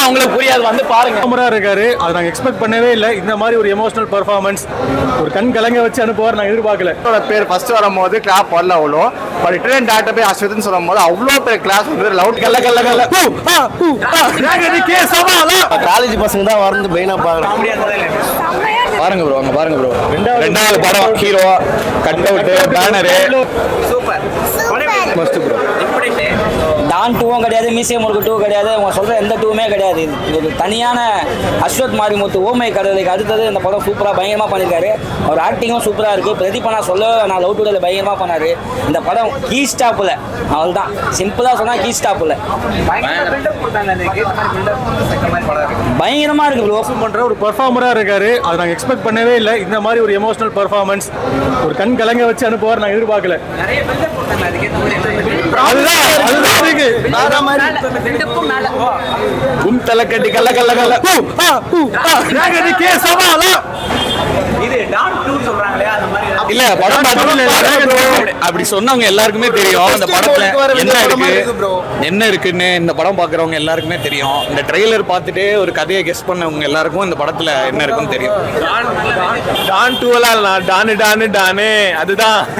அவங்களுக்கு புரியாது, வந்து பாருங்க. இருக்காரு, அதை நாங்க எக்ஸ்பெக்ட் பண்ணவே இல்லை. இந்த மாதிரி ஒரு எமோஷனல் பெர்ஃபார்மன்ஸ், ஒரு கண் கலங்க வச்சு அனுப்புவார் நாங்க எதிர்பார்க்கல. பேர் ஃபர்ஸ்ட் வரும்போது கிளாப் வரல அவ்வளோ, பட் ரிட்டர்ன் டேரக்டர் போய் அஸ்வத்னு சொல்லும் போது அவ்வளோ பேர் கிளாஸ் வந்து லவுட் கல்ல கல்ல கல்ல. காலேஜ் பசங்க தான் வந்து மெயினா பாருங்க ப்ரோ, அங்க பாருங்க ப்ரோ. ரெண்டாவது படம் hero cut out banner super must bro. Don டூவும் கிடையாது, மியூசியம் முருக்கு டூ கிடையாது, அவங்க சொல்கிற எந்த டூவுமே கிடையாது. இது ஒரு தனியான அஸ்வத் மாரிமுத்து ஓமை கடவுளுக்கு அடுத்தது இந்த படம் சூப்பராக பயங்கரமாக பண்ணியிருக்காரு. அவர் ஆக்டிங்கும் சூப்பராக இருக்குது. பிரதீபா நான் சொல்ல நான் லவ் டுடேல பயங்கரமாக பண்ணார். இந்த படம் கீ ஸ்டாப்பில், அவள் தான் சிம்பிளாக சொன்னால் கீ ஸ்டாப்பில் பயங்கரமாக இருக்குது ப்ரோ. பண்ணுற ஒரு பெர்ஃபார்மராக இருக்காரு, அதை நாங்கள் எக்ஸ்பெக்ட் பண்ணவே இல்லை. இந்த மாதிரி ஒரு எமோஷனல் பெர்ஃபார்மன்ஸ், ஒரு கண் கலங்க வச்சு அனுப்புவார் நாங்கள் எதிர்பார்க்கல. தலைக்கட்டி கல்ல கல்ல கல்ல. இல்ல படம் அப்படி சொன்னவங்க எல்லாருக்குமே தெரியும் இந்த படத்துல என்ன இருக்குன்னு. இந்த படம் பாக்குறவங்க எல்லாருக்குமே தெரியும். இந்த ட்ரெய்லர் பார்த்துட்டு ஒரு கதையை கெஸ் பண்ணவங்க எல்லாருக்கும் இந்த படத்துல என்ன இருக்குன்னு தெரியும். டான் டூ எல்லாம் டானு டானு டானு அதுதான்